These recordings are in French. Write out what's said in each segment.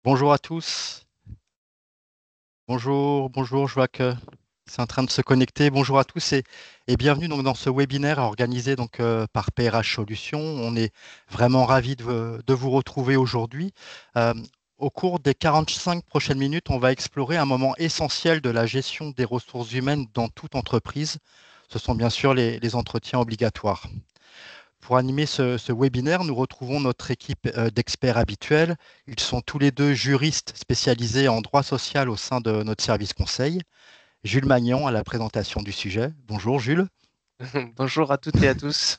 Bonjour à tous. Bonjour, bonjour, je vois que c'est en train de se connecter. Bonjour à tous et bienvenue donc dans ce webinaire organisé par PRH Solutions. On est vraiment ravis de vous retrouver aujourd'hui. Euh, Au cours des 45 prochaines minutes, on va explorer un moment essentiel de la gestion des ressources humaines dans toute entreprise. Ce sont bien sûr les entretiens obligatoires. Pour animer ce webinaire, nous retrouvons notre équipe d'experts habituels. Ils sont tous les deux juristes spécialisés en droit social au sein de notre service conseil. Jules Magnan à la présentation du sujet. Bonjour Jules. Bonjour à toutes et à tous.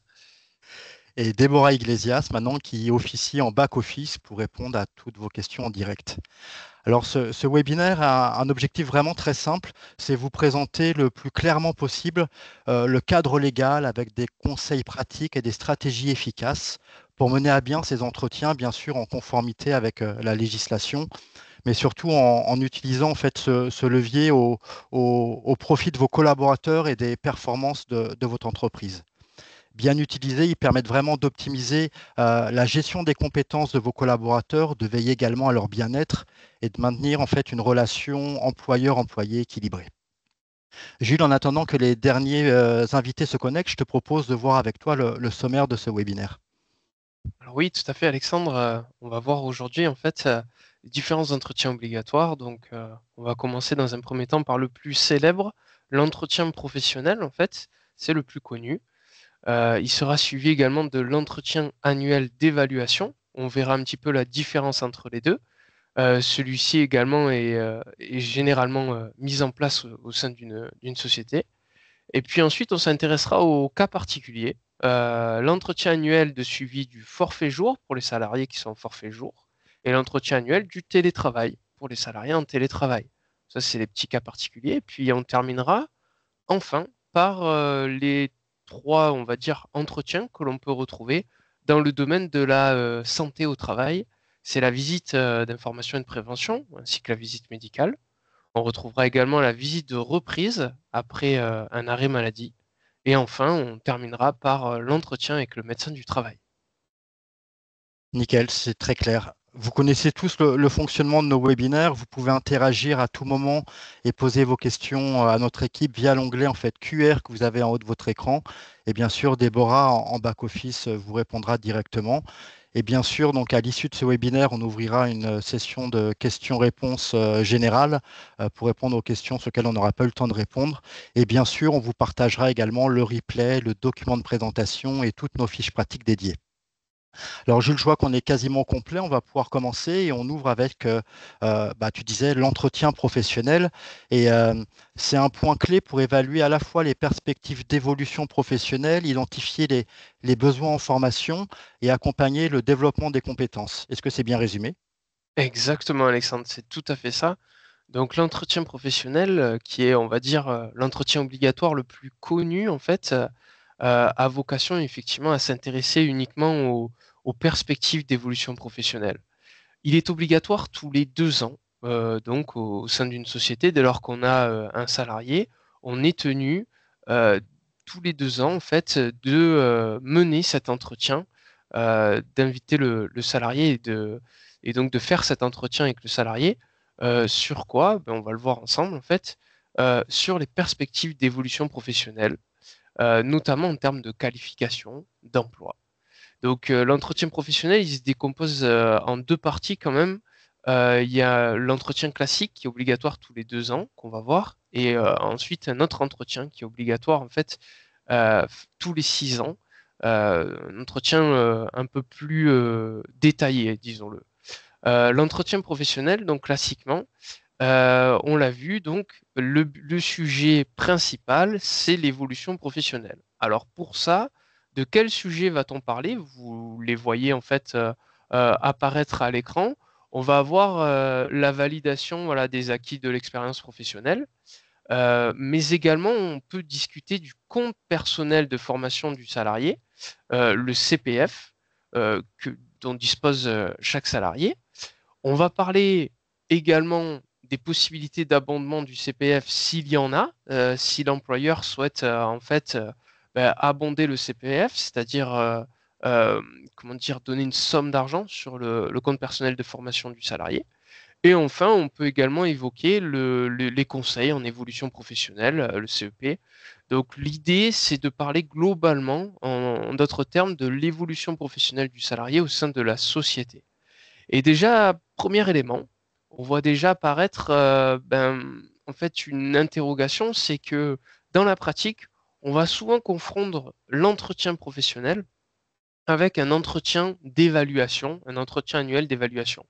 Et Déborah Iglesias maintenant qui officie en back-office pour répondre à toutes vos questions en direct. Alors ce webinaire a un objectif vraiment très simple, c'est vous présenter le plus clairement possible le cadre légal avec des conseils pratiques et des stratégies efficaces pour mener à bien ces entretiens, bien sûr en conformité avec la législation, mais surtout en utilisant en fait ce levier au profit de vos collaborateurs et des performances de votre entreprise. Bien utilisés, ils permettent vraiment d'optimiser la gestion des compétences de vos collaborateurs, de veiller également à leur bien-être et de maintenir en fait une relation employeur-employé équilibrée. Jules, en attendant que les derniers invités se connectent, je te propose de voir avec toi le sommaire de ce webinaire. Alors oui, tout à fait, Alexandre. On va voir aujourd'hui en fait les différents entretiens obligatoires. On va commencer dans un premier temps par le plus célèbre, l'entretien professionnel. En fait, c'est le plus connu. Il sera suivi également de l'entretien annuel d'évaluation. On verra un petit peu la différence entre les deux. Celui-ci également est généralement mis en place au sein d'une société. Et puis ensuite, on s'intéressera au cas particulier. L'entretien annuel de suivi du forfait jour pour les salariés qui sont en forfait jour et l'entretien annuel du télétravail pour les salariés en télétravail. Ça, c'est les petits cas particuliers. Puis on terminera enfin par les trois, on va dire, entretiens que l'on peut retrouver dans le domaine de la santé au travail. C'est la visite d'information et de prévention ainsi que la visite médicale. On retrouvera également la visite de reprise après un arrêt maladie. Et enfin, on terminera par l'entretien avec le médecin du travail. Nickel, c'est très clair. Vous connaissez tous le fonctionnement de nos webinaires. Vous pouvez interagir à tout moment et poser vos questions à notre équipe via l'onglet en fait QR que vous avez en haut de votre écran. Et bien sûr, Déborah en back-office vous répondra directement. Et bien sûr, donc à l'issue de ce webinaire, on ouvrira une session de questions-réponses générales pour répondre aux questions sur lesquelles on n'aura pas eu le temps de répondre. Et bien sûr, on vous partagera également le replay, le document de présentation et toutes nos fiches pratiques dédiées. Alors, Jules, je vois qu'on est quasiment complet. On va pouvoir commencer et on ouvre avec, tu disais, l'entretien professionnel. Et c'est un point clé pour évaluer à la fois les perspectives d'évolution professionnelle, identifier les besoins en formation et accompagner le développement des compétences. Est-ce que c'est bien résumé? Exactement, Alexandre, c'est tout à fait ça. Donc l'entretien professionnel, qui est, on va dire, l'entretien obligatoire le plus connu, en fait, a vocation effectivement à s'intéresser uniquement aux perspectives d'évolution professionnelle. Il est obligatoire tous les 2 ans, donc au sein d'une société, dès lors qu'on a un salarié, on est tenu tous les 2 ans, en fait, de mener cet entretien, d'inviter le salarié et donc de faire cet entretien avec le salarié. Sur quoi? Ben, on va le voir ensemble, en fait, sur les perspectives d'évolution professionnelle, notamment en termes de qualification, d'emploi. Donc l'entretien professionnel, il se décompose en deux parties quand même. Il y a l'entretien classique qui est obligatoire tous les 2 ans, qu'on va voir, et ensuite un autre entretien qui est obligatoire en fait tous les 6 ans. Un entretien un peu plus détaillé, disons-le. L'entretien professionnel, donc classiquement, on l'a vu, donc le sujet principal, c'est l'évolution professionnelle. Alors pour ça, de quel sujet va-t-on parler? Vous les voyez en fait apparaître à l'écran. On va avoir la validation voilà, des acquis de l'expérience professionnelle, mais également on peut discuter du compte personnel de formation du salarié, le CPF, dont dispose chaque salarié. On va parler également des possibilités d'abondement du CPF s'il y en a, si l'employeur souhaite en fait abonder le CPF, c'est-à-dire comment dire donner une somme d'argent sur le compte personnel de formation du salarié. Et enfin, on peut également évoquer les conseils en évolution professionnelle, le CEP. Donc l'idée, c'est de parler globalement, en d'autres termes, de l'évolution professionnelle du salarié au sein de la société. Et déjà, premier élément, on voit déjà apparaître en fait une interrogation, c'est que dans la pratique, on va souvent confondre l'entretien professionnel avec un entretien d'évaluation, un entretien annuel d'évaluation.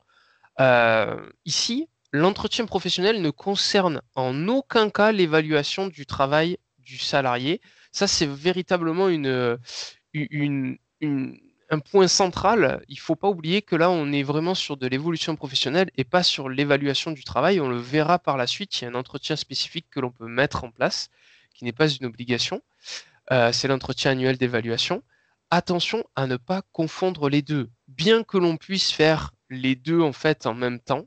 Ici, l'entretien professionnel ne concerne en aucun cas l'évaluation du travail du salarié. Ça, c'est véritablement un point central. Il ne faut pas oublier que là, on est vraiment sur de l'évolution professionnelle et pas sur l'évaluation du travail. On le verra par la suite. Il y a un entretien spécifique que l'on peut mettre en place, qui n'est pas une obligation. C'est l'entretien annuel d'évaluation. Attention à ne pas confondre les deux. Bien que l'on puisse faire les deux en fait en même temps,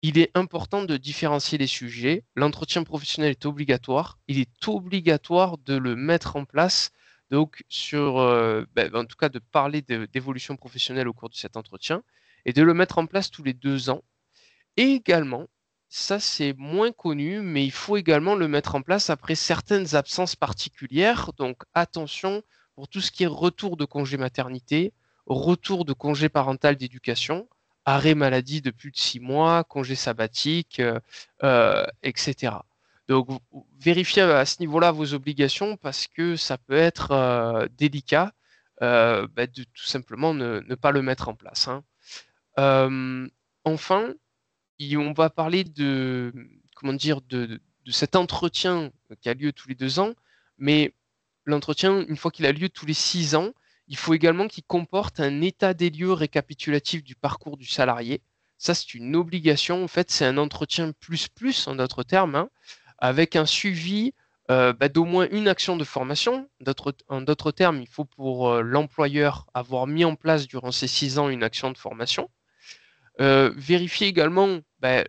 il est important de différencier les sujets. L'entretien professionnel est obligatoire. Il est obligatoire de le mettre en place. Donc, en tout cas, de parler d'évolution professionnelle au cours de cet entretien et de le mettre en place tous les 2 ans. Et également, ça c'est moins connu, mais il faut également le mettre en place après certaines absences particulières. Donc, attention pour tout ce qui est retour de congé maternité, retour de congé parental d'éducation, arrêt maladie de plus de 6 mois, congé sabbatique, etc. Donc, vérifiez à ce niveau-là vos obligations parce que ça peut être délicat de tout simplement ne pas le mettre en place, hein. Euh, enfin, on va parler comment dire, de cet entretien qui a lieu tous les 2 ans, mais l'entretien, une fois qu'il a lieu tous les 6 ans, il faut également qu'il comporte un état des lieux récapitulatif du parcours du salarié. Ça, c'est une obligation. En fait, c'est un entretien plus plus, en d'autres termes, hein, avec un suivi d'au moins une action de formation. En d'autres termes, il faut pour l'employeur avoir mis en place durant ces 6 ans une action de formation. Vérifier également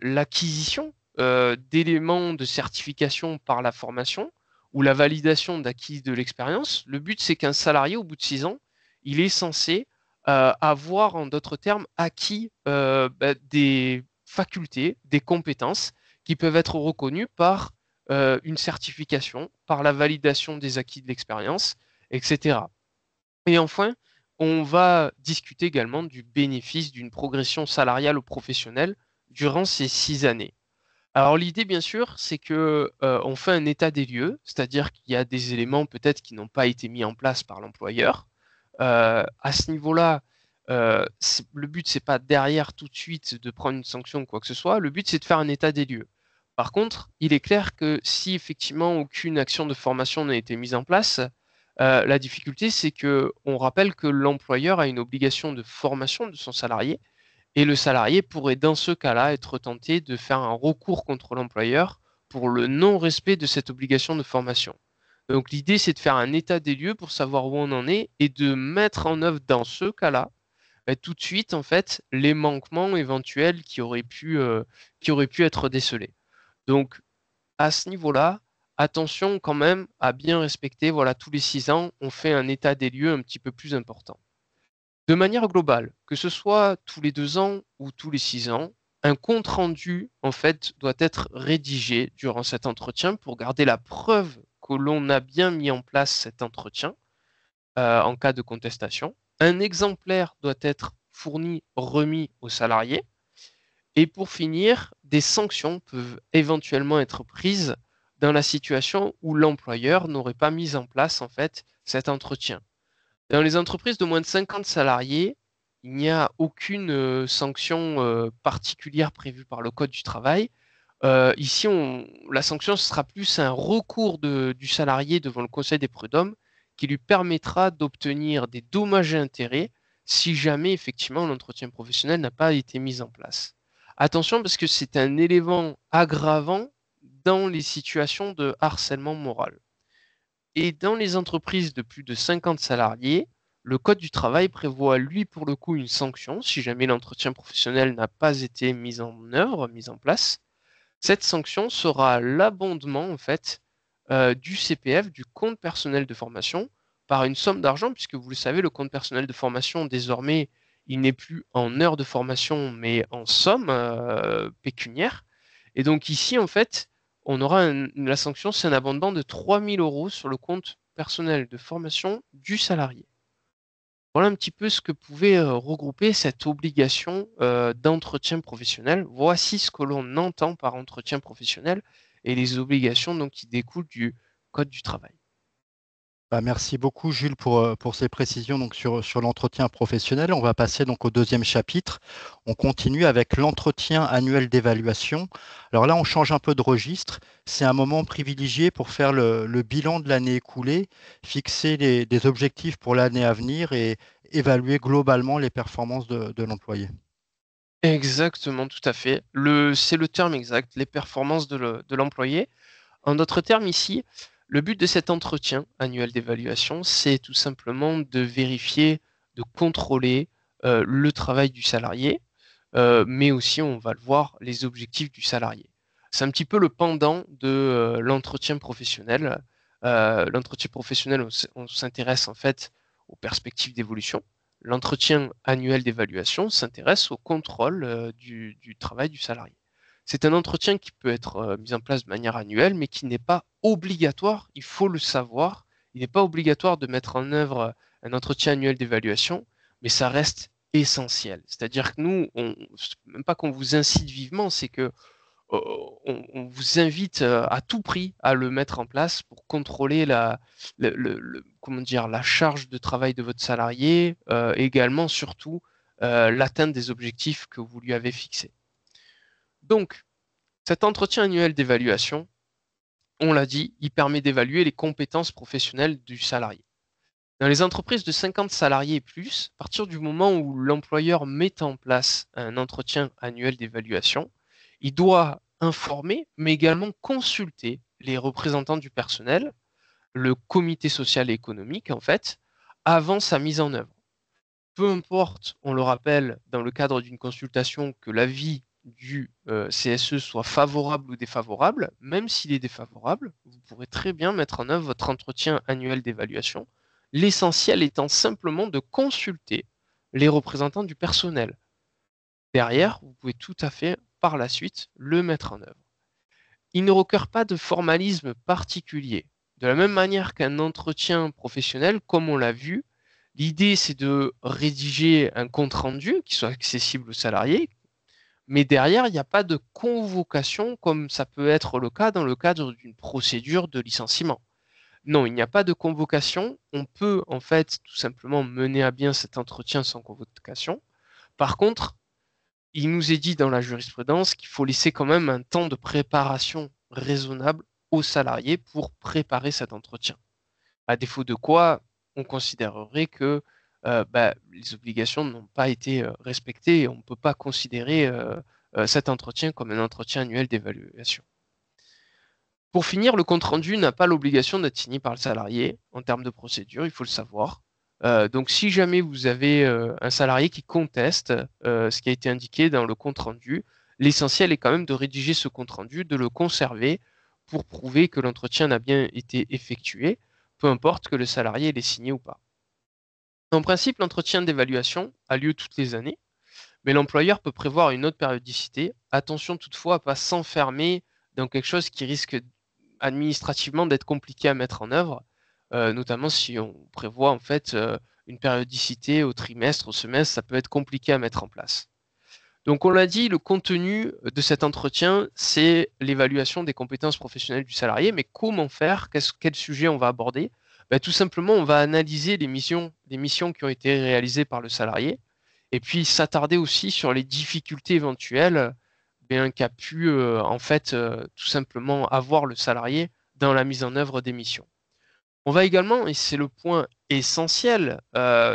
l'acquisition d'éléments de certification par la formation ou la validation d'acquis de l'expérience. Le but, c'est qu'un salarié, au bout de 6 ans, il est censé avoir, en d'autres termes, acquis des facultés, des compétences qui peuvent être reconnues par une certification, par la validation des acquis de l'expérience, etc. Et enfin, on va discuter également du bénéfice d'une progression salariale ou professionnelle durant ces 6 années. Alors l'idée, bien sûr, c'est que on fait un état des lieux, c'est-à-dire qu'il y a des éléments peut-être qui n'ont pas été mis en place par l'employeur. À ce niveau-là, le but, c'est pas derrière tout de suite de prendre une sanction ou quoi que ce soit. Le but, c'est de faire un état des lieux. Par contre, il est clair que si effectivement aucune action de formation n'a été mise en place, la difficulté, c'est que on rappelle que l'employeur a une obligation de formation de son salarié et le salarié pourrait dans ce cas-là être tenté de faire un recours contre l'employeur pour le non-respect de cette obligation de formation. Donc l'idée, c'est de faire un état des lieux pour savoir où on en est et de mettre en œuvre dans ce cas-là tout de suite en fait les manquements éventuels qui auraient pu être décelés. Donc à ce niveau-là, attention quand même à bien respecter, voilà, tous les 6 ans, on fait un état des lieux un petit peu plus important. De manière globale, que ce soit tous les 2 ans ou tous les 6 ans, un compte rendu, en fait, doit être rédigé durant cet entretien pour garder la preuve que l'on a bien mis en place cet entretien en cas de contestation. Un exemplaire doit être fourni, remis aux salariés. Et pour finir, des sanctions peuvent éventuellement être prises dans la situation où l'employeur n'aurait pas mis en place en fait cet entretien. Dans les entreprises de moins de 50 salariés, il n'y a aucune sanction particulière prévue par le Code du travail. Ici, la sanction ce sera plus un recours du salarié devant le Conseil des prud'hommes qui lui permettra d'obtenir des dommages et intérêts si jamais effectivement l'entretien professionnel n'a pas été mis en place. Attention parce que c'est un élément aggravant dans les situations de harcèlement moral. Et dans les entreprises de plus de 50 salariés, le Code du travail prévoit, lui, pour le coup, une sanction si jamais l'entretien professionnel n'a pas été mis en œuvre, mis en place. Cette sanction sera l'abondement, en fait, du CPF, du compte personnel de formation, par une somme d'argent, puisque vous le savez, le compte personnel de formation, désormais, il n'est plus en heures de formation, mais en somme pécuniaire. Et donc ici, en fait, on aura la sanction, c'est un abondement de 3 000 € sur le compte personnel de formation du salarié. Voilà un petit peu ce que pouvait regrouper cette obligation d'entretien professionnel. Voici ce que l'on entend par entretien professionnel et les obligations donc, qui découlent du Code du travail. Bah, merci beaucoup, Jules, pour ces précisions donc, sur l'entretien professionnel. On va passer donc au deuxième chapitre. On continue avec l'entretien annuel d'évaluation. Alors là, on change un peu de registre. C'est un moment privilégié pour faire le bilan de l'année écoulée, fixer des objectifs pour l'année à venir et évaluer globalement les performances de l'employé. Exactement, tout à fait. C'est le terme exact, les performances de l'employé. En d'autres termes, ici, le but de cet entretien annuel d'évaluation, c'est tout simplement de vérifier, de contrôler le travail du salarié, mais aussi, on va le voir, les objectifs du salarié. C'est un petit peu le pendant de l'entretien professionnel. L'entretien professionnel, on s'intéresse en fait aux perspectives d'évolution. L'entretien annuel d'évaluation s'intéresse au contrôle du travail du salarié. C'est un entretien qui peut être mis en place de manière annuelle, mais qui n'est pas obligatoire, il faut le savoir. Il n'est pas obligatoire de mettre en œuvre un entretien annuel d'évaluation, mais ça reste essentiel. C'est-à-dire que nous, même pas qu'on vous incite vivement, c'est que on vous invite à tout prix à le mettre en place pour contrôler comment dire, la charge de travail de votre salarié, également surtout l'atteinte des objectifs que vous lui avez fixés. Donc, cet entretien annuel d'évaluation, on l'a dit, il permet d'évaluer les compétences professionnelles du salarié. Dans les entreprises de 50 salariés et plus, à partir du moment où l'employeur met en place un entretien annuel d'évaluation, il doit informer, mais également consulter les représentants du personnel, le comité social et économique, en fait, avant sa mise en œuvre. Peu importe, on le rappelle, dans le cadre d'une consultation, que l'avis du CSE soit favorable ou défavorable, même s'il est défavorable, vous pourrez très bien mettre en œuvre votre entretien annuel d'évaluation. L'essentiel étant simplement de consulter les représentants du personnel. Derrière, vous pouvez tout à fait, par la suite, le mettre en œuvre. Il ne requiert pas de formalisme particulier. De la même manière qu'un entretien professionnel, comme on l'a vu, l'idée c'est de rédiger un compte-rendu qui soit accessible aux salariés, mais derrière, il n'y a pas de convocation comme ça peut être le cas dans le cadre d'une procédure de licenciement. Non, il n'y a pas de convocation. On peut en fait tout simplement mener à bien cet entretien sans convocation. Par contre, il nous est dit dans la jurisprudence qu'il faut laisser quand même un temps de préparation raisonnable aux salariés pour préparer cet entretien. À défaut de quoi, on considérerait que les obligations n'ont pas été respectées et on ne peut pas considérer cet entretien comme un entretien annuel d'évaluation. Pour finir, le compte-rendu n'a pas l'obligation d'être signé par le salarié en termes de procédure, il faut le savoir. Donc si jamais vous avez un salarié qui conteste ce qui a été indiqué dans le compte-rendu, l'essentiel est quand même de rédiger ce compte-rendu, de le conserver pour prouver que l'entretien a bien été effectué, peu importe que le salarié l'ait signé ou pas. En principe, l'entretien d'évaluation a lieu toutes les années, mais l'employeur peut prévoir une autre périodicité. Attention toutefois à ne pas s'enfermer dans quelque chose qui risque administrativement d'être compliqué à mettre en œuvre, notamment si on prévoit en fait une périodicité au trimestre, au semestre, ça peut être compliqué à mettre en place. Donc on l'a dit, le contenu de cet entretien, c'est l'évaluation des compétences professionnelles du salarié, mais comment faire, quel sujet on va aborder? Tout simplement, on va analyser les missions qui ont été réalisées par le salarié, et puis s'attarder aussi sur les difficultés éventuelles qu'a pu en fait tout simplement avoir le salarié dans la mise en œuvre des missions. On va également, et c'est le point essentiel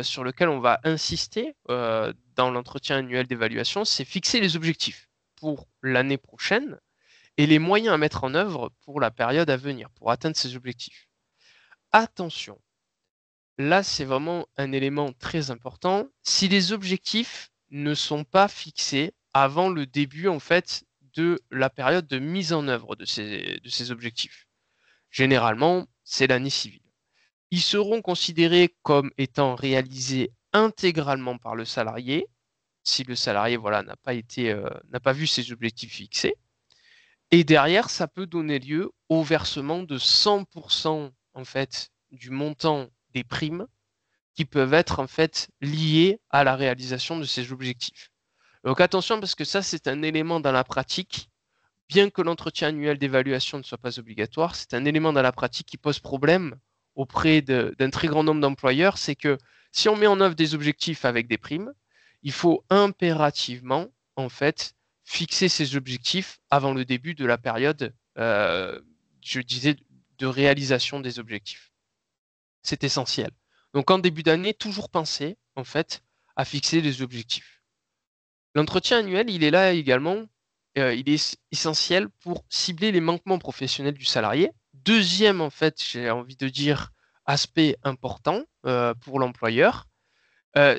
sur lequel on va insister dans l'entretien annuel d'évaluation, c'est fixer les objectifs pour l'année prochaine et les moyens à mettre en œuvre pour la période à venir, pour atteindre ces objectifs. Attention, là c'est vraiment un élément très important. Si les objectifs ne sont pas fixés avant le début en fait de la période de mise en œuvre de ces objectifs, généralement c'est l'année civile. Ils seront considérés comme étant réalisés intégralement par le salarié, si le salarié voilà, n'a pas vu ses objectifs fixés. Et derrière, ça peut donner lieu au versement de 100% en fait, du montant des primes qui peuvent être en fait liées à la réalisation de ces objectifs. Donc attention parce que ça, c'est un élément dans la pratique. Bien que l'entretien annuel d'évaluation ne soit pas obligatoire, c'est un élément dans la pratique qui pose problème auprès d'un très grand nombre d'employeurs. C'est que si on met en œuvre des objectifs avec des primes, il faut impérativement en fait fixer ces objectifs avant le début de la période, je disais, de réalisation des objectifs. C'est essentiel. Donc en début d'année, toujours penser en fait à fixer des objectifs. L'entretien annuel, il est là également, il est essentiel pour cibler les manquements professionnels du salarié. Deuxième, en fait, j'ai envie de dire, aspect important pour l'employeur,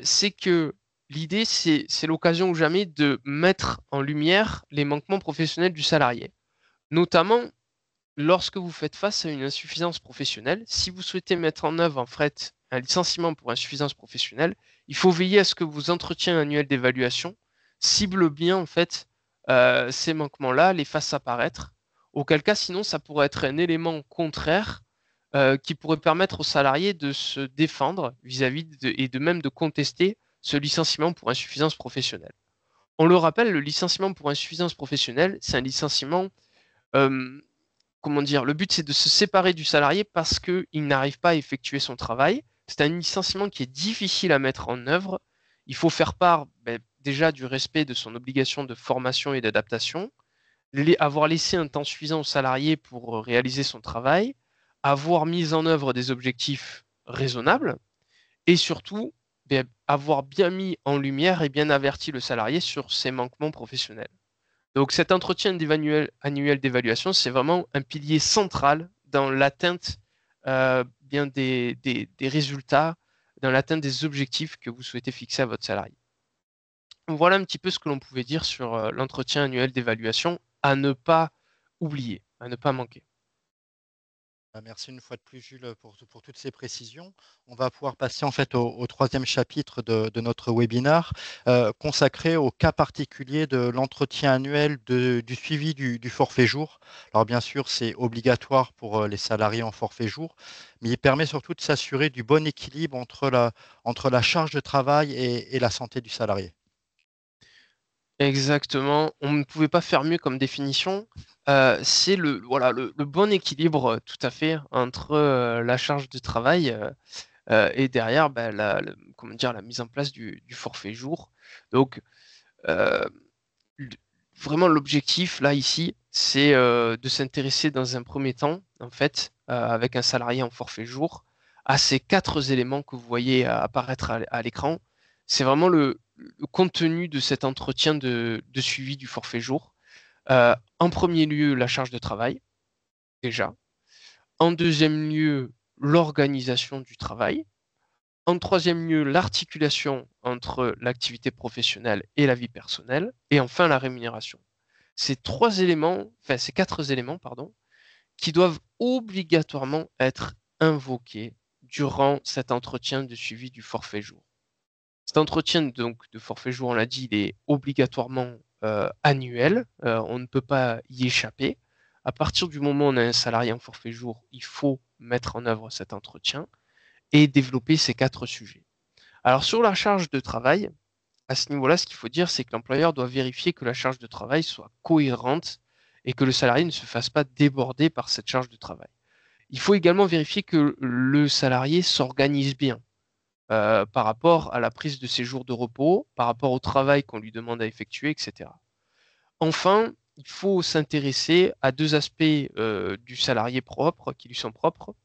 c'est que l'idée, c'est l'occasion ou jamais de mettre en lumière les manquements professionnels du salarié. Notamment, lorsque vous faites face à une insuffisance professionnelle, si vous souhaitez mettre en œuvre en fait un licenciement pour insuffisance professionnelle, il faut veiller à ce que vos entretiens annuels d'évaluation ciblent bien en fait ces manquements-là, les fassent apparaître. Auquel cas, sinon, ça pourrait être un élément contraire qui pourrait permettre aux salariés de se défendre vis-à-vis et de même de contester ce licenciement pour insuffisance professionnelle. On le rappelle, le licenciement pour insuffisance professionnelle, c'est un licenciement euh, comment dire, le but c'est de se séparer du salarié parce qu'il n'arrive pas à effectuer son travail. C'est un licenciement qui est difficile à mettre en œuvre. Il faut faire part déjà du respect de son obligation de formation et d'adaptation, avoir laissé un temps suffisant au salarié pour réaliser son travail, avoir mis en œuvre des objectifs raisonnables et surtout avoir bien mis en lumière et bien averti le salarié sur ses manquements professionnels. Donc cet entretien annuel d'évaluation, c'est vraiment un pilier central dans l'atteinte bien des résultats, dans l'atteinte des objectifs que vous souhaitez fixer à votre salarié. Voilà un petit peu ce que l'on pouvait dire sur l'entretien annuel d'évaluation à ne pas oublier, à ne pas manquer. Merci une fois de plus, Jules, pour toutes ces précisions. On va pouvoir passer en fait au troisième chapitre de notre webinaire consacré au cas particulier de l'entretien annuel du suivi du forfait jour. Alors bien sûr, c'est obligatoire pour les salariés en forfait jour, mais il permet surtout de s'assurer du bon équilibre entre la charge de travail et la santé du salarié. Exactement. On ne pouvait pas faire mieux comme définition. C'est voilà, le bon équilibre tout à fait entre la charge de travail et derrière comment dire, la mise en place du forfait jour. Donc, euh, l- vraiment, l'objectif, là, ici, c'est de s'intéresser dans un premier temps, en fait, avec un salarié en forfait jour, à ces quatre éléments que vous voyez apparaître à l'écran. C'est vraiment le contenu de cet entretien de suivi du forfait jour. En premier lieu, la charge de travail, déjà. En deuxième lieu, l'organisation du travail. En troisième lieu, l'articulation entre l'activité professionnelle et la vie personnelle. Et enfin, la rémunération. Ces quatre éléments, pardon, qui doivent obligatoirement être invoqués durant cet entretien de suivi du forfait jour. Cet entretien donc de forfait jour, on l'a dit, il est obligatoirement annuel. On ne peut pas y échapper. À partir du moment où on a un salarié en forfait jour, il faut mettre en œuvre cet entretien et développer ces quatre sujets. Alors sur la charge de travail, à ce niveau-là, ce qu'il faut dire, c'est que l'employeur doit vérifier que la charge de travail soit cohérente et que le salarié ne se fasse pas déborder par cette charge de travail. Il faut également vérifier que le salarié s'organise bien par rapport à la prise de ses jours de repos, par rapport au travail qu'on lui demande à effectuer, etc. Enfin, il faut s'intéresser à deux aspects du salarié propre, qui lui sont propres.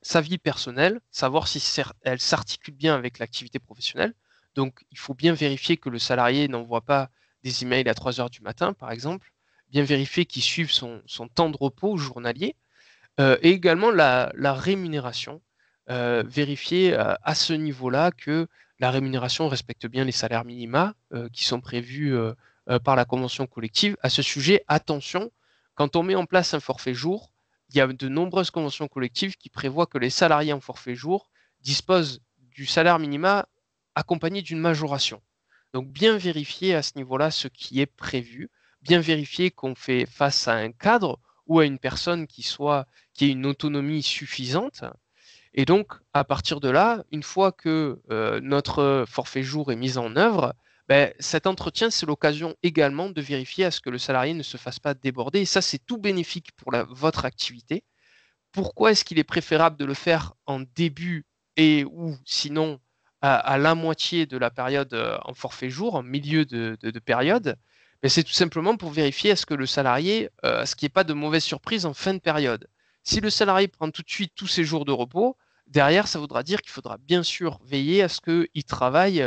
Sa vie personnelle, savoir si elle s'articule bien avec l'activité professionnelle. Donc, il faut bien vérifier que le salarié n'envoie pas des emails à 3 heures du matin, par exemple. Bien vérifier qu'il suive son temps de repos journalier. Et également la rémunération. Vérifier à ce niveau-là que la rémunération respecte bien les salaires minima qui sont prévus par la convention collective. À ce sujet, attention, quand on met en place un forfait jour, il y a de nombreuses conventions collectives qui prévoient que les salariés en forfait jour disposent du salaire minima accompagné d'une majoration. Donc bien vérifier à ce niveau-là ce qui est prévu, bien vérifier qu'on fait face à un cadre ou à une personne qui ait une autonomie suffisante. Et donc, à partir de là, une fois que notre forfait jour est mis en œuvre, ben, cet entretien, c'est l'occasion également de vérifier à ce que le salarié ne se fasse pas déborder. Et ça, c'est tout bénéfique pour votre activité. Pourquoi est-ce qu'il est préférable de le faire en début et ou sinon à la moitié de la période en forfait jour, en milieu de période? Ben, c'est tout simplement pour vérifier à ce que le salarié, ce qu'il n'y ait pas de mauvaise surprise en fin de période. Si le salarié prend tout de suite tous ses jours de repos, derrière, ça voudra dire qu'il faudra bien sûr veiller à ce qu'il travaille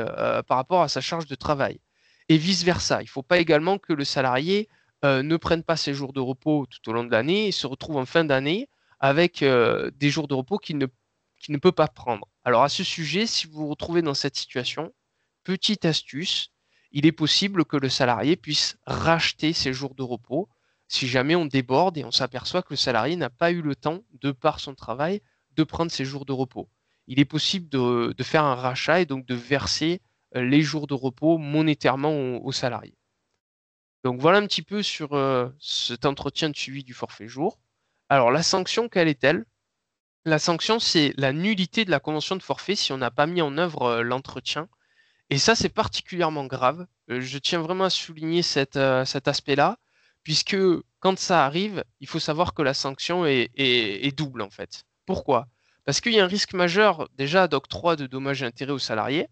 par rapport à sa charge de travail. Et vice-versa. Il ne faut pas également que le salarié ne prenne pas ses jours de repos tout au long de l'année et se retrouve en fin d'année avec des jours de repos qu'il ne peut pas prendre. Alors à ce sujet, si vous vous retrouvez dans cette situation, petite astuce, il est possible que le salarié puisse racheter ses jours de repos si jamais on déborde et on s'aperçoit que le salarié n'a pas eu le temps, de par son travail, de prendre ses jours de repos. Il est possible de faire un rachat et donc de verser les jours de repos monétairement au salarié. Donc voilà un petit peu sur cet entretien de suivi du forfait jour. Alors la sanction, quelle est-elle? La sanction, c'est la nullité de la convention de forfait si on n'a pas mis en œuvre l'entretien. Et ça, c'est particulièrement grave. Je tiens vraiment à souligner cet aspect-là, puisque quand ça arrive, il faut savoir que la sanction est double en fait. Pourquoi? Parce qu'il y a un risque majeur déjà d'octroi de dommages et intérêts aux salariés.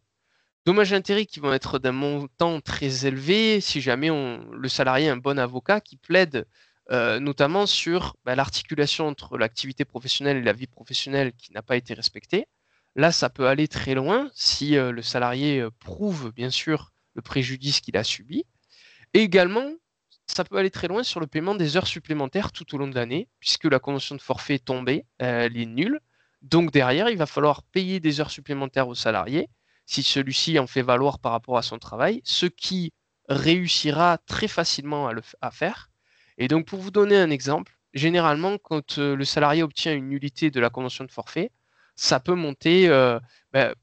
Dommages et intérêts qui vont être d'un montant très élevé si jamais le salarié a un bon avocat qui plaide notamment sur l'articulation entre l'activité professionnelle et la vie professionnelle qui n'a pas été respectée. Là, ça peut aller très loin si le salarié prouve bien sûr le préjudice qu'il a subi. Et également, ça peut aller très loin sur le paiement des heures supplémentaires tout au long de l'année, puisque la convention de forfait est tombée, elle est nulle. Donc derrière, il va falloir payer des heures supplémentaires au salarié, si celui-ci en fait valoir par rapport à son travail, ce qui réussira très facilement à faire. Et donc pour vous donner un exemple, généralement, quand le salarié obtient une nullité de la convention de forfait, ça peut monter, ben,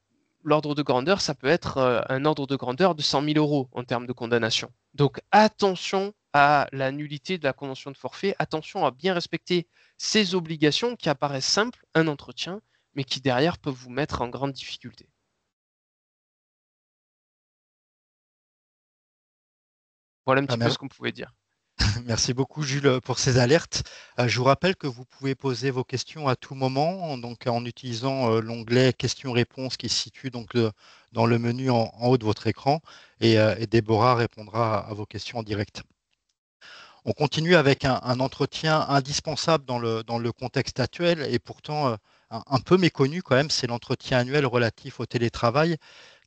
l'ordre de grandeur, ça peut être un ordre de grandeur de 100 000 euros en termes de condamnation. Donc attention à la nullité de la convention de forfait, attention à bien respecter ces obligations qui apparaissent simples, un entretien, mais qui derrière peuvent vous mettre en grande difficulté. Voilà un Ah, petit peu ce qu'on pouvait dire. merci beaucoup, Jules, pour ces alertes. Je vous rappelle que vous pouvez poser vos questions à tout moment, donc en utilisant l'onglet questions-réponses qui se situe donc dans le menu en haut de votre écran, et Déborah répondra à vos questions en direct. On continue avec un entretien indispensable dans le contexte actuel et pourtant un peu méconnu quand même, c'est l'entretien annuel relatif au télétravail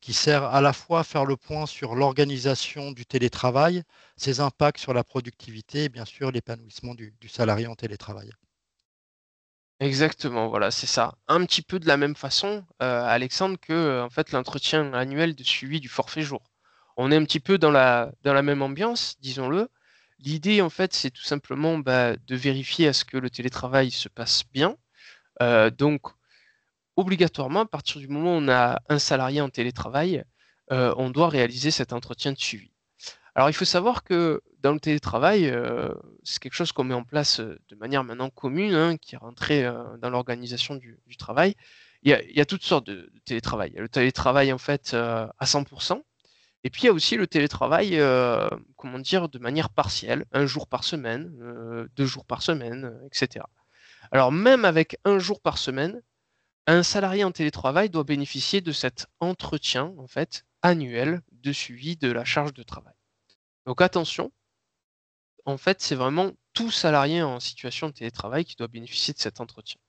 qui sert à la fois à faire le point sur l'organisation du télétravail, ses impacts sur la productivité et bien sûr l'épanouissement du salarié en télétravail. Exactement, voilà, c'est ça. Un petit peu de la même façon, Alexandre, que en fait l'entretien annuel de suivi du forfait jour. On est un petit peu dans la même ambiance, disons-le. L'idée, en fait, c'est tout simplement de vérifier à ce que le télétravail se passe bien. Donc, obligatoirement, à partir du moment où on a un salarié en télétravail, on doit réaliser cet entretien de suivi. Alors, il faut savoir que dans le télétravail, c'est quelque chose qu'on met en place de manière maintenant commune, hein, qui est rentré dans l'organisation du travail. Il y a toutes sortes de télétravail. Il y a le télétravail en fait à 100%, et puis il y a aussi le télétravail, comment dire, de manière partielle, un jour par semaine, 2 jours par semaine, etc. Alors même avec un jour par semaine, un salarié en télétravail doit bénéficier de cet entretien en fait annuel de suivi de la charge de travail. Donc attention, en fait, c'est vraiment tout salarié en situation de télétravail qui doit bénéficier de cet entretien.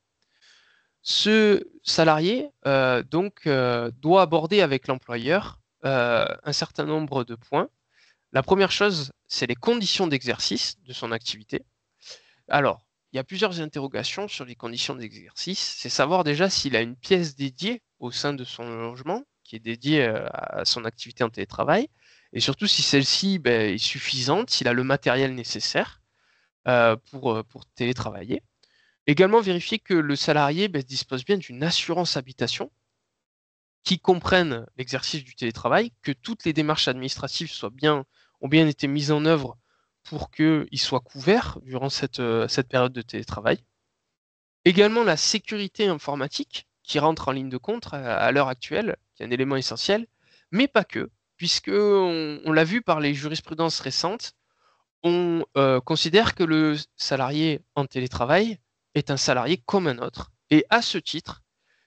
Ce salarié, doit aborder avec l'employeur un certain nombre de points. La première chose, c'est les conditions d'exercice de son activité. Alors, il y a plusieurs interrogations sur les conditions d'exercice. C'est savoir déjà s'il a une pièce dédiée au sein de son logement, qui est dédiée à son activité en télétravail, et surtout si celle-ci est suffisante, s'il a le matériel nécessaire pour télétravailler. Également vérifier que le salarié dispose bien d'une assurance habitation qui comprennent l'exercice du télétravail, que toutes les démarches administratives ont bien été mises en œuvre pour qu'ils soient couverts durant cette période de télétravail. Également la sécurité informatique qui rentre en ligne de compte à l'heure actuelle, qui est un élément essentiel, mais pas que, puisque on l'a vu par les jurisprudences récentes, on considère que le salarié en télétravail est un salarié comme un autre. Et à ce titre,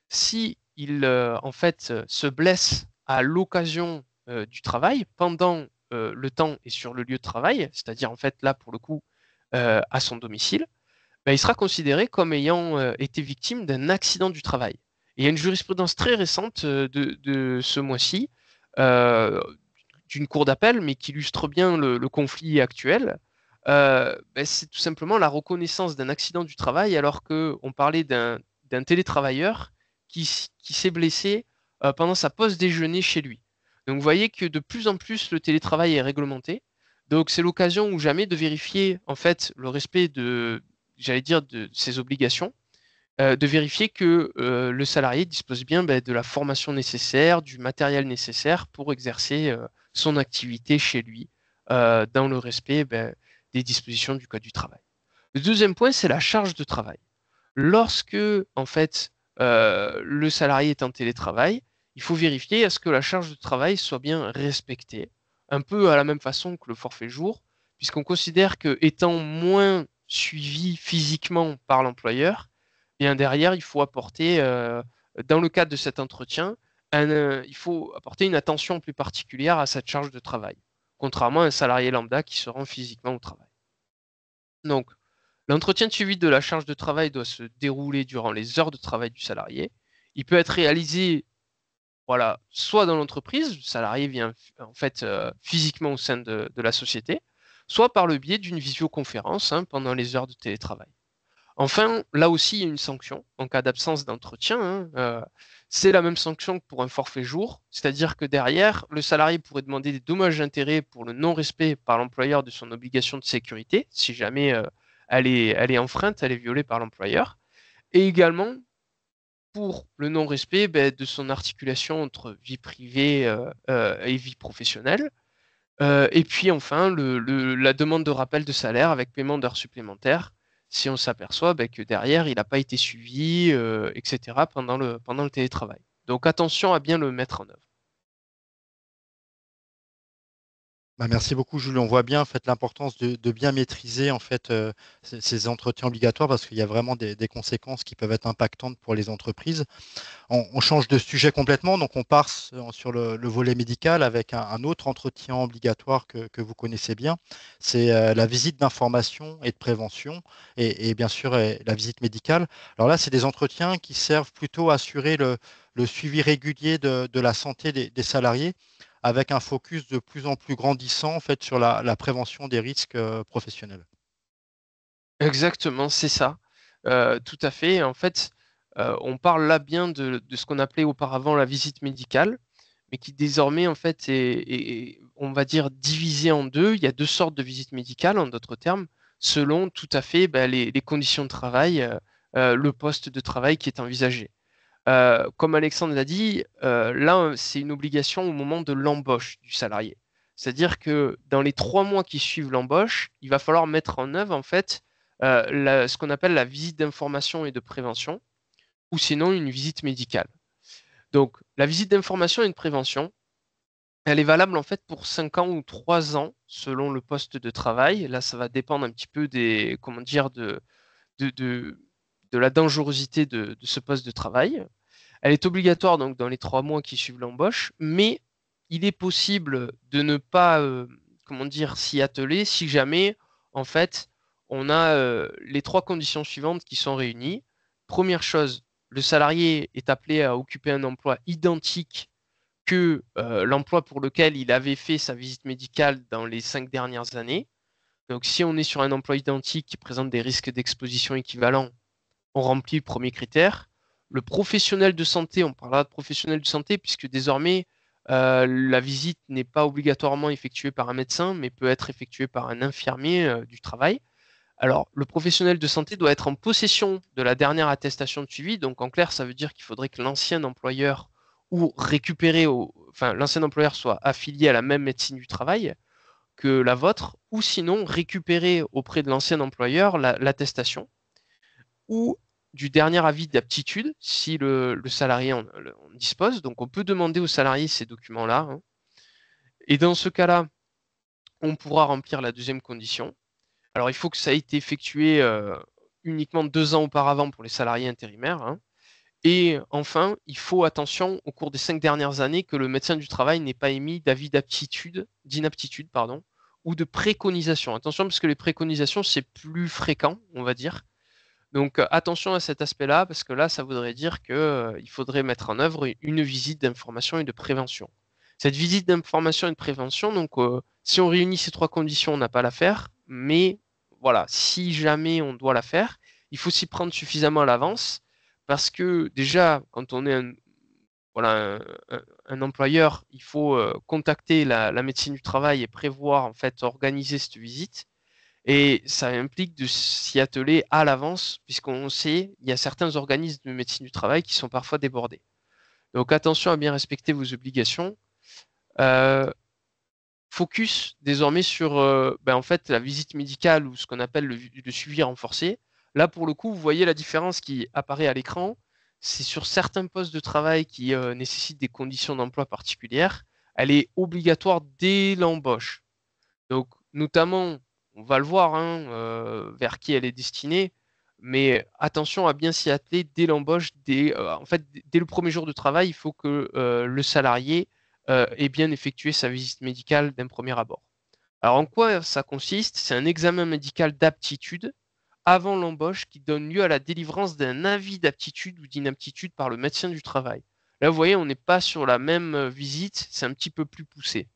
si il en fait se blesse à l'occasion du travail, pendant le temps et sur le lieu de travail, c'est-à-dire en fait là pour le coup à son domicile, ben, il sera considéré comme ayant été victime d'un accident du travail. Et il y a une jurisprudence très récente de ce mois-ci, euh, d'une cour d'appel, mais qui illustre bien le conflit actuel. Ben, c'est tout simplement la reconnaissance d'un accident du travail alors qu'on parlait d'un télétravailleur qui s'est blessé pendant sa pause déjeuner chez lui. Donc vous voyez que de plus en plus le télétravail est réglementé. Donc c'est l'occasion ou jamais de vérifier en fait le respect j'allais dire, de ses obligations, de vérifier que le salarié dispose bien ben, de la formation nécessaire, du matériel nécessaire pour exercer son activité chez lui, dans le respect ben, des dispositions du Code du travail. Le deuxième point, c'est la charge de travail. Lorsque, en fait, le salarié est en télétravail, il faut vérifier à ce que la charge de travail soit bien respectée, un peu à la même façon que le forfait jour, puisqu'on considère que étant moins suivi physiquement par l'employeur, bien derrière, il faut apporter, dans le cadre de cet entretien, il faut apporter une attention plus particulière à cette charge de travail, contrairement à un salarié lambda qui se rend physiquement au travail. Donc, l'entretien de suivi de la charge de travail doit se dérouler durant les heures de travail du salarié. Il peut être réalisé, voilà, soit dans l'entreprise, le salarié vient en fait physiquement au sein de la société, soit par le biais d'une visioconférence pendant les heures de télétravail. Enfin, là aussi, il y a une sanction en cas d'absence d'entretien. C'est la même sanction que pour un forfait jour, c'est-à-dire que derrière, le salarié pourrait demander des dommages d'intérêt pour le non-respect par l'employeur de son obligation de sécurité, si jamais elle est enfreinte, elle est violée par l'employeur, et également pour le non-respect ben, de son articulation entre vie privée et vie professionnelle. Et puis enfin, la demande de rappel de salaire avec paiement d'heures supplémentaires, si on s'aperçoit ben, que derrière, il n'a pas été suivi, etc., pendant le télétravail. Donc attention à bien le mettre en œuvre. Bah, merci beaucoup, Julien. On voit bien en fait, l'importance de bien maîtriser en fait, ces entretiens obligatoires parce qu'il y a vraiment des conséquences qui peuvent être impactantes pour les entreprises. On change de sujet complètement, donc on part sur le volet médical avec un autre entretien obligatoire que vous connaissez bien. C'est la visite d'information et de prévention et bien sûr la visite médicale. Alors là, c'est des entretiens qui servent plutôt à assurer le suivi régulier de la santé des salariés avec un focus de plus en plus grandissant en fait, sur la prévention des risques professionnels. Exactement, c'est ça. Tout à fait. En fait, on parle là bien de ce qu'on appelait auparavant la visite médicale, mais qui désormais, en fait, on va dire, divisée en deux. Il y a deux sortes de visites médicales, en d'autres termes, selon tout à fait ben, les conditions de travail, le poste de travail qui est envisagé. Comme Alexandre l'a dit, là, c'est une obligation au moment de l'embauche du salarié. C'est-à-dire que dans les 3 mois qui suivent l'embauche, il va falloir mettre en œuvre, en fait, ce qu'on appelle la visite d'information et de prévention, ou sinon une visite médicale. Donc, la visite d'information et de prévention, elle est valable en fait pour 5 ans ou 3 ans selon le poste de travail. Là, ça va dépendre un petit peu comment dire, de, de, de la dangerosité de ce poste de travail. Elle est obligatoire donc dans les 3 mois qui suivent l'embauche, mais il est possible de ne pas, comment dire, s'y atteler si jamais, en fait, on a les 3 conditions suivantes qui sont réunies. Première chose, le salarié est appelé à occuper un emploi identique que l'emploi pour lequel il avait fait sa visite médicale dans les 5 dernières années. Donc, si on est sur un emploi identique qui présente des risques d'exposition équivalents, on remplit le premier critère. Le professionnel de santé, on parlera de professionnel de santé puisque désormais, la visite n'est pas obligatoirement effectuée par un médecin, mais peut être effectuée par un infirmier du travail. Alors, le professionnel de santé doit être en possession de la dernière attestation de suivi. Donc, en clair, ça veut dire qu'il faudrait que l'ancien employeur ou récupérer, enfin l'ancien employeur soit affilié à la même médecine du travail que la vôtre, ou sinon récupérer auprès de l'ancien employeur l'attestation ou du dernier avis d'aptitude si le salarié en dispose. Donc on peut demander au salarié ces documents-là, hein. Et dans ce cas-là, on pourra remplir la deuxième condition. Alors il faut que ça ait été effectué uniquement 2 ans auparavant pour les salariés intérimaires, hein. Et enfin, il faut attention au cours des 5 dernières années que le médecin du travail n'ait pas émis d'avis d'inaptitude, pardon, ou de préconisation. Attention parce que les préconisations, c'est plus fréquent, on va dire. Donc attention à cet aspect-là, parce que là, ça voudrait dire qu'il faudrait mettre en œuvre une visite d'information et de prévention. Cette visite d'information et de prévention, donc si on réunit ces 3 conditions, on n'a pas à la faire, mais voilà, si jamais on doit la faire, il faut s'y prendre suffisamment à l'avance, parce que déjà, quand on est voilà, un employeur, il faut contacter la médecine du travail et prévoir, en fait, organiser cette visite. Et ça implique de s'y atteler à l'avance, puisqu'on sait, il y a certains organismes de médecine du travail qui sont parfois débordés. Donc attention à bien respecter vos obligations. Euh, Focus désormais sur en fait, la visite médicale ou ce qu'on appelle le suivi renforcé. Là, pour le coup, vous voyez la différence qui apparaît à l'écran. C'est sur certains postes de travail qui nécessitent des conditions d'emploi particulières. Elle est obligatoire dès l'embauche. Donc, notamment, on va le voir, hein, vers qui elle est destinée, mais attention à bien s'y atteler dès l'embauche, en fait, dès le premier jour de travail, il faut que le salarié ait bien effectué sa visite médicale d'un premier abord. Alors, en quoi ça consiste? C'est un examen médical d'aptitude avant l'embauche qui donne lieu à la délivrance d'un avis d'aptitude ou d'inaptitude par le médecin du travail. Là, vous voyez, on n'est pas sur la même visite, c'est un petit peu plus poussé.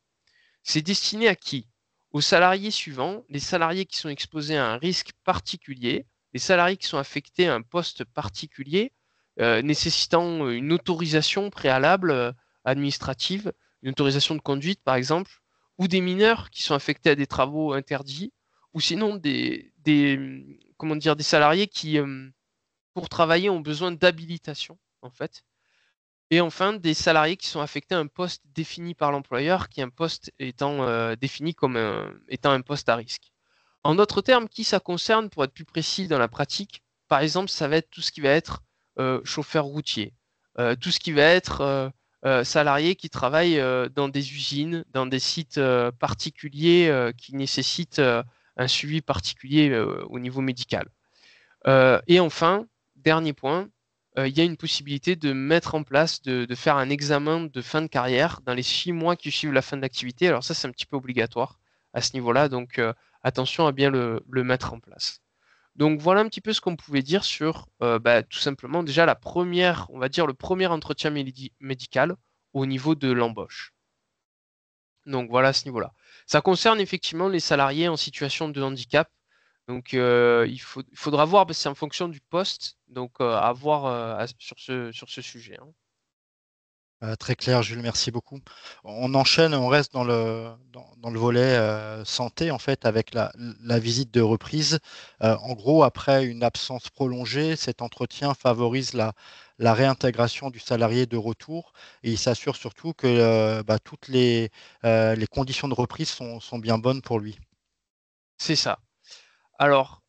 C'est destiné à qui? Aux salariés suivants, les salariés qui sont exposés à un risque particulier, les salariés qui sont affectés à un poste particulier, nécessitant une autorisation préalable administrative, une autorisation de conduite par exemple, ou des mineurs qui sont affectés à des travaux interdits, ou sinon comment dire, des salariés qui, pour travailler, ont besoin d'habilitation, en fait. Et enfin, des salariés qui sont affectés à un poste défini par l'employeur, qui est un poste étant défini comme étant un poste à risque. En d'autres termes, qui ça concerne, pour être plus précis dans la pratique? Par exemple, ça va être tout ce qui va être chauffeur routier, tout ce qui va être salarié qui travaille dans des usines, dans des sites particuliers qui nécessitent un suivi particulier au niveau médical. Et enfin, dernier point, il y a une possibilité de mettre en place, de faire un examen de fin de carrière dans les 6 mois qui suivent la fin de l'activité. Alors ça, c'est un petit peu obligatoire à ce niveau-là, donc attention à bien le mettre en place. Donc voilà un petit peu ce qu'on pouvait dire sur tout simplement déjà on va dire le premier entretien médical au niveau de l'embauche. Donc voilà à ce niveau-là. Ça concerne effectivement les salariés en situation de handicap. Donc il faudra voir, parce que c'est en fonction du poste, donc à voir sur ce sujet, hein. Très clair, Jules, merci beaucoup. On enchaîne, on reste dans le volet santé, en fait, avec la visite de reprise. En gros, après une absence prolongée, cet entretien favorise la réintégration du salarié de retour et il s'assure surtout que toutes les conditions de reprise sont bien bonnes pour lui. C'est ça. Alors,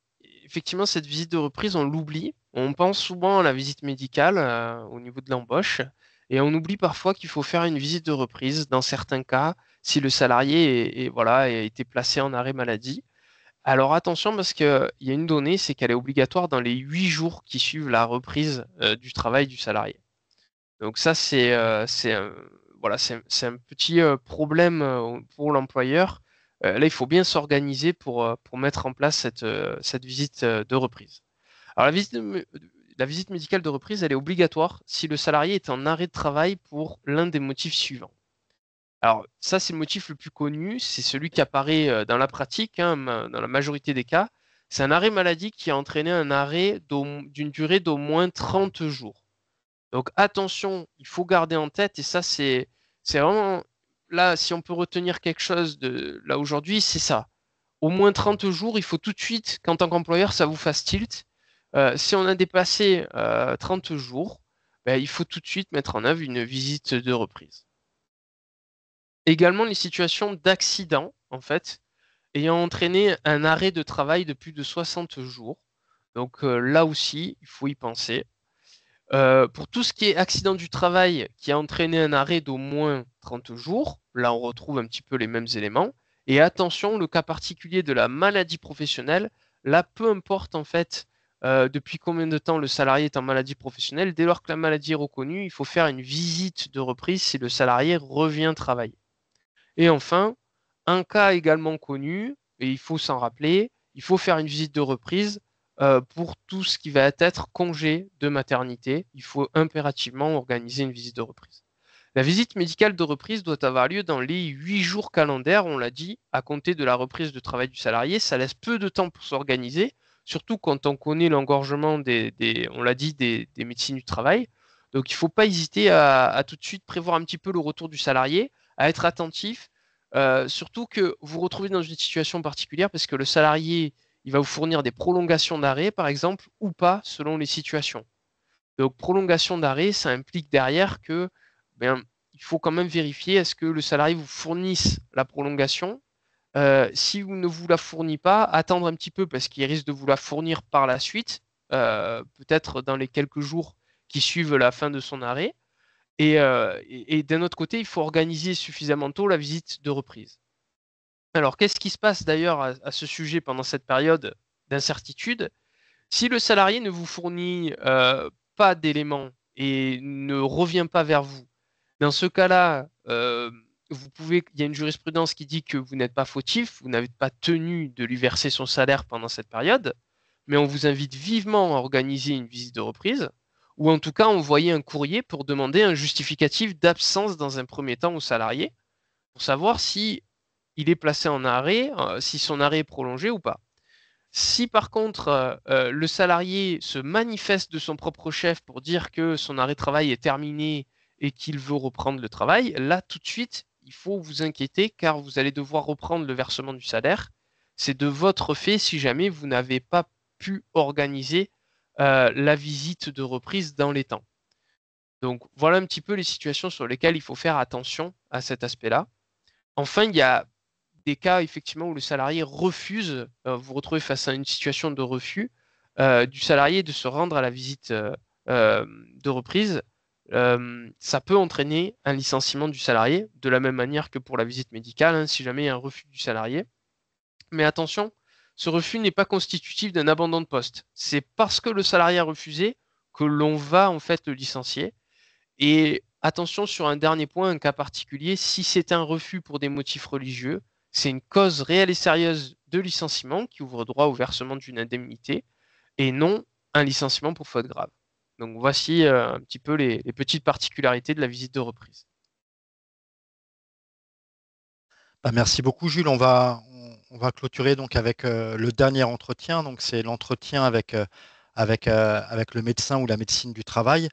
effectivement, cette visite de reprise, on l'oublie. On pense souvent à la visite médicale au niveau de l'embauche, et on oublie parfois qu'il faut faire une visite de reprise dans certains cas si le salarié voilà, a été placé en arrêt maladie. Alors attention, parce qu'il y a une donnée, c'est qu'elle est obligatoire dans les 8 jours qui suivent la reprise du travail du salarié. Donc ça, voilà, c'est un petit problème pour l'employeur. Là, il faut bien s'organiser pour mettre en place cette visite de reprise. Alors la visite médicale de reprise, elle est obligatoire si le salarié est en arrêt de travail pour l'un des motifs suivants. Alors ça, c'est le motif le plus connu, c'est celui qui apparaît dans la pratique, hein, dans la majorité des cas. C'est un arrêt maladie qui a entraîné un arrêt d'une durée d'au moins 30 jours. Donc attention, il faut garder en tête, et ça c'est vraiment, là, si on peut retenir quelque chose de là aujourd'hui, c'est ça. Au moins 30 jours, il faut tout de suite qu'en tant qu'employeur, ça vous fasse tilt. Si on a dépassé 30 jours, ben, il faut tout de suite mettre en œuvre une visite de reprise. Également, les situations d'accident, en fait, ayant entraîné un arrêt de travail de plus de 60 jours. Donc là aussi, il faut y penser. Pour tout ce qui est accident du travail qui a entraîné un arrêt d'au moins 30 jours, là on retrouve un petit peu les mêmes éléments. Et attention, le cas particulier de la maladie professionnelle, là peu importe en fait depuis combien de temps le salarié est en maladie professionnelle, dès lors que la maladie est reconnue, il faut faire une visite de reprise si le salarié revient travailler. Et enfin, un cas également connu, et il faut s'en rappeler, il faut faire une visite de reprise pour tout ce qui va être congé de maternité. Il faut impérativement organiser une visite de reprise. La visite médicale de reprise doit avoir lieu dans les 8 jours calendaires, on l'a dit, à compter de la reprise de travail du salarié. Ça laisse peu de temps pour s'organiser, surtout quand on connaît l'engorgement on l'a dit, des médecines du travail. Donc il ne faut pas hésiter à tout de suite prévoir un petit peu le retour du salarié, à être attentif, surtout que vous vous retrouvez dans une situation particulière parce que le salarié, il va vous fournir des prolongations d'arrêt, par exemple, ou pas, selon les situations. Donc, prolongation d'arrêt, ça implique derrière que, ben, il faut quand même vérifier est-ce que le salarié vous fournisse la prolongation. Si vous ne vous la fournit pas, attendre un petit peu parce qu'il risque de vous la fournir par la suite, peut-être dans les quelques jours qui suivent la fin de son arrêt. Et d'un autre côté, il faut organiser suffisamment tôt la visite de reprise. Alors, qu'est-ce qui se passe d'ailleurs à ce sujet pendant cette période d'incertitude? Si le salarié ne vous fournit pas d'éléments et ne revient pas vers vous, dans ce cas-là, il y a une jurisprudence qui dit que vous n'êtes pas fautif, vous n'avez pas tenu de lui verser son salaire pendant cette période, mais on vous invite vivement à organiser une visite de reprise, ou en tout cas envoyer un courrier pour demander un justificatif d'absence dans un premier temps au salarié, pour savoir si il est placé en arrêt, si son arrêt est prolongé ou pas. Si par contre le salarié se manifeste de son propre chef pour dire que son arrêt de travail est terminé et qu'il veut reprendre le travail, là tout de suite, il faut vous inquiéter car vous allez devoir reprendre le versement du salaire. C'est de votre fait si jamais vous n'avez pas pu organiser la visite de reprise dans les temps. Donc voilà un petit peu les situations sur lesquelles il faut faire attention à cet aspect-là. Enfin, il y a des cas effectivement où le salarié refuse, vous vous retrouvez face à une situation de refus du salarié de se rendre à la visite de reprise. Ça peut entraîner un licenciement du salarié, de la même manière que pour la visite médicale, hein, si jamais il y a un refus du salarié. Mais attention, ce refus n'est pas constitutif d'un abandon de poste. C'est parce que le salarié a refusé que l'on va en fait le licencier. Et attention sur un dernier point, un cas particulier, si c'est un refus pour des motifs religieux, c'est une cause réelle et sérieuse de licenciement qui ouvre droit au versement d'une indemnité et non un licenciement pour faute grave. Donc voici un petit peu les petites particularités de la visite de reprise. Bah, merci beaucoup, Jules. On va clôturer donc avec le dernier entretien. Donc, c'est l'entretien avec le médecin ou la médecine du travail.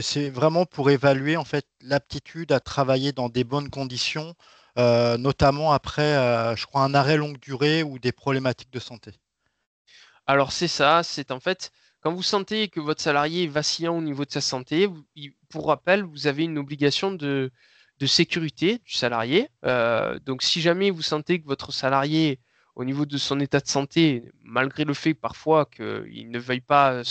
C'est vraiment pour évaluer en fait l'aptitude à travailler dans des bonnes conditions, notamment après, je crois, un arrêt longue durée ou des problématiques de santé. Alors c'est ça, c'est en fait quand vous sentez que votre salarié est vacillant au niveau de sa santé, pour rappel, vous avez une obligation de sécurité du salarié. Donc si jamais vous sentez que votre salarié, au niveau de son état de santé, malgré le fait parfois qu'il ne veuille pas,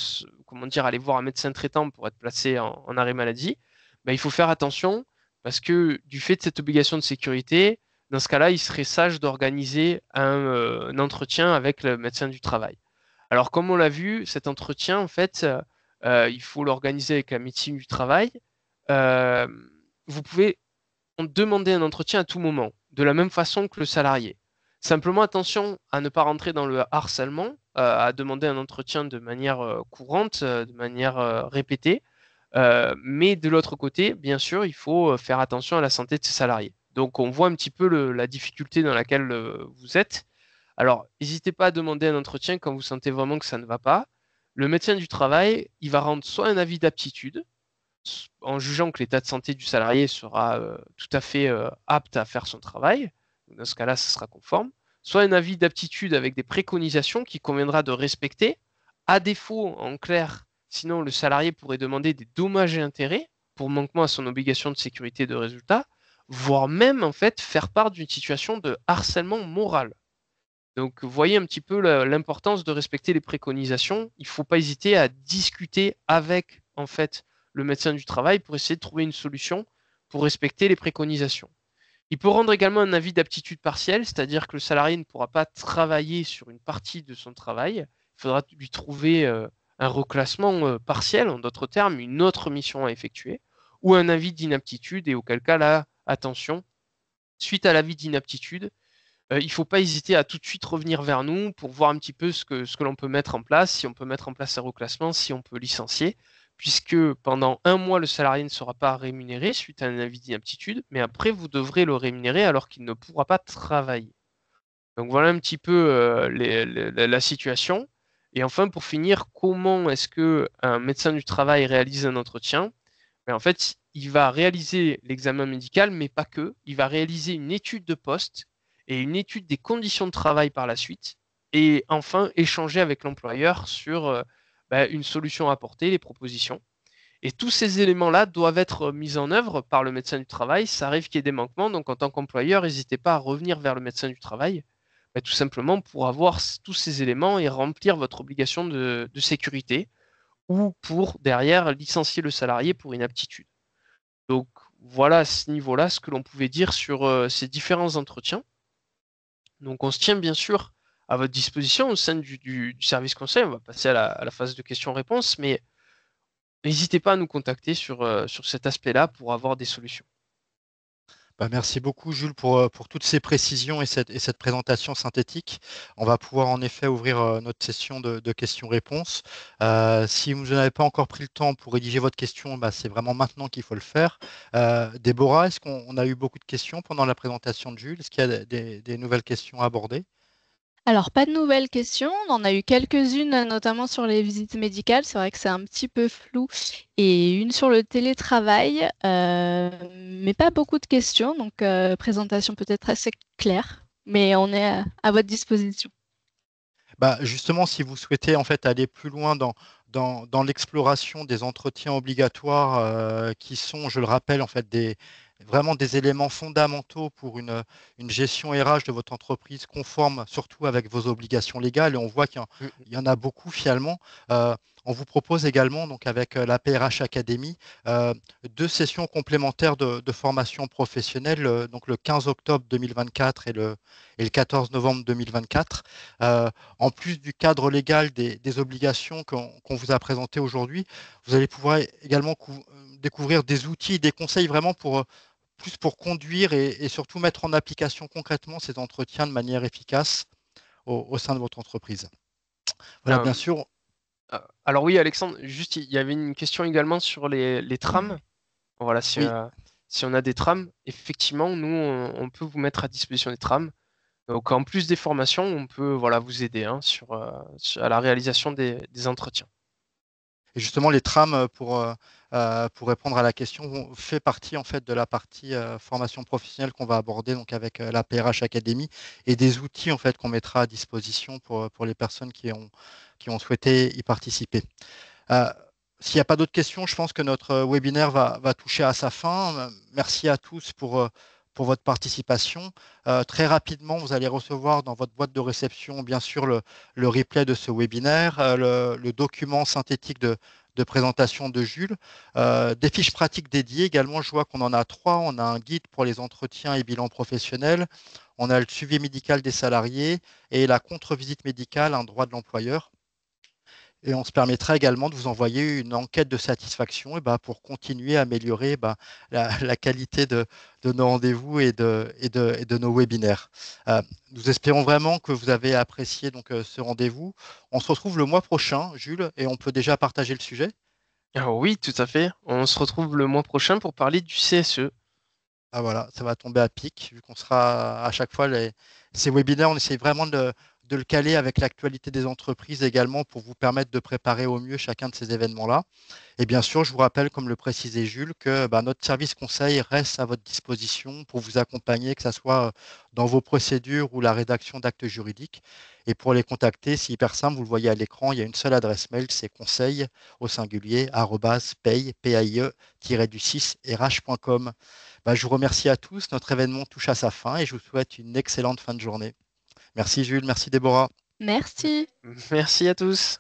comment dire, aller voir un médecin traitant pour être placé en arrêt maladie, ben, il faut faire attention parce que du fait de cette obligation de sécurité, dans ce cas-là, il serait sage d'organiser un entretien avec le médecin du travail. Alors, comme on l'a vu, cet entretien, en fait, il faut l'organiser avec la médecine du travail. Euh, Vous pouvez demander un entretien à tout moment, de la même façon que le salarié. Simplement, attention à ne pas rentrer dans le harcèlement, à demander un entretien de manière courante, de manière répétée. Mais de l'autre côté, bien sûr, il faut faire attention à la santé de ses salariés. Donc, on voit un petit peu la difficulté dans laquelle vous êtes. Alors, n'hésitez pas à demander un entretien quand vous sentez vraiment que ça ne va pas. Le médecin du travail, il va rendre soit un avis d'aptitude, en jugeant que l'état de santé du salarié sera tout à fait apte à faire son travail. Dans ce cas-là, ce sera conforme. Soit un avis d'aptitude avec des préconisations qu'il conviendra de respecter. À défaut, en clair, Sinon, le salarié pourrait demander des dommages et intérêts pour manquement à son obligation de sécurité de résultat, voire même en fait faire part d'une situation de harcèlement moral. Donc, vous voyez un petit peu l'importance de respecter les préconisations. Il ne faut pas hésiter à discuter avec en fait le médecin du travail pour essayer de trouver une solution pour respecter les préconisations. Il peut rendre également un avis d'aptitude partielle, c'est-à-dire que le salarié ne pourra pas travailler sur une partie de son travail. Il faudra lui trouver un reclassement partiel, en d'autres termes, une autre mission à effectuer, ou un avis d'inaptitude, et auquel cas, là, attention, suite à l'avis d'inaptitude, il ne faut pas hésiter à tout de suite revenir vers nous pour voir un petit peu ce que l'on peut mettre en place, si on peut mettre en place un reclassement, si on peut licencier, puisque pendant 1 mois, le salarié ne sera pas rémunéré suite à un avis d'inaptitude, mais après, vous devrez le rémunérer alors qu'il ne pourra pas travailler. Donc voilà un petit peu la situation. Et enfin, pour finir, comment est-ce qu'un médecin du travail réalise un entretien? Mais en fait, il va réaliser l'examen médical, mais pas que. Il va réaliser une étude de poste et une étude des conditions de travail par la suite. Et enfin, échanger avec l'employeur sur une solution à apporter, les propositions. Et tous ces éléments-là doivent être mis en œuvre par le médecin du travail. Ça arrive qu'il y ait des manquements, donc en tant qu'employeur, n'hésitez pas à revenir vers le médecin du travail, tout simplement pour avoir tous ces éléments et remplir votre obligation de sécurité ou pour derrière licencier le salarié pour inaptitude. Donc voilà à ce niveau-là ce que l'on pouvait dire sur ces différents entretiens. Donc on se tient bien sûr à votre disposition au sein du service conseil. On va passer à la phase de questions-réponses, mais n'hésitez pas à nous contacter sur cet aspect-là pour avoir des solutions. Bah, merci beaucoup, Jules, pour toutes ces précisions et cette présentation synthétique. On va pouvoir en effet ouvrir notre session de questions-réponses. Si vous n'avez pas encore pris le temps pour rédiger votre question, bah, c'est vraiment maintenant qu'il faut le faire. Déborah, est-ce qu'on a eu beaucoup de questions pendant la présentation de Jules? Est-ce qu'il y a des nouvelles questions à aborder? Alors, pas de nouvelles questions. On en a eu quelques-unes, notamment sur les visites médicales. C'est vrai que c'est un petit peu flou. Et une sur le télétravail, mais pas beaucoup de questions. Donc, présentation peut-être assez claire. Mais on est à votre disposition. Bah, justement, si vous souhaitez en fait aller plus loin dans l'exploration des entretiens obligatoires qui sont, je le rappelle, en fait vraiment des éléments fondamentaux pour une gestion RH de votre entreprise conforme surtout avec vos obligations légales, et on voit qu'il y en a beaucoup finalement. On vous propose également, donc avec la PRH Academy, 2 sessions complémentaires de formation professionnelle, donc le 15 octobre 2024 et le 14 novembre 2024. En plus du cadre légal des obligations qu'on vous a présentées aujourd'hui, vous allez pouvoir également découvrir des outils, des conseils vraiment plus pour conduire et surtout mettre en application concrètement ces entretiens de manière efficace au sein de votre entreprise. Voilà, bien Euh, sûr. alors oui, Alexandre, juste il y avait une question également sur les trams. Voilà, Oui, si on a des trams, effectivement, nous, on peut vous mettre à disposition des trams. Donc en plus des formations, on peut voilà, vous aider hein, à la réalisation des entretiens. et justement, les trams, pour répondre à la question, fait partie en fait de la partie formation professionnelle qu'on va aborder donc avec la PRH Academy et des outils en fait qu'on mettra à disposition pour les personnes qui ont souhaité y participer. Euh, S'il n'y a pas d'autres questions, je pense que notre webinaire va toucher à sa fin. Merci à tous pour votre participation. Très rapidement, vous allez recevoir dans votre boîte de réception, bien sûr, le replay de ce webinaire, le document synthétique de présentation de Jules, des fiches pratiques dédiées également. Je vois qu'on en a 3. On a un guide pour les entretiens et bilans professionnels. On a le suivi médical des salariés et la contre-visite médicale, un droit de l'employeur. Et on se permettra également de vous envoyer une enquête de satisfaction pour continuer à améliorer la qualité de nos rendez-vous et de nos webinaires. Nous espérons vraiment que vous avez apprécié donc, ce rendez-vous. On se retrouve le mois prochain, Jules, et on peut déjà partager le sujet. Alors oui, tout à fait. On se retrouve le mois prochain pour parler du CSE. Ah, voilà, ça va tomber à pic, vu qu'on sera à chaque fois ces webinaires, on essaye vraiment de le caler avec l'actualité des entreprises également pour vous permettre de préparer au mieux chacun de ces événements-là. Et bien sûr, je vous rappelle, comme le précisait Jules, que notre service conseil reste à votre disposition pour vous accompagner, que ce soit dans vos procédures ou la rédaction d'actes juridiques. Et pour les contacter, c'est hyper simple, vous le voyez à l'écran, il y a une seule adresse mail, c'est conseil au singulier @paye-du6 rh.com. Je vous remercie à tous. Notre événement touche à sa fin et je vous souhaite une excellente fin de journée. Merci Jules, merci Déborah. Merci. Merci à tous.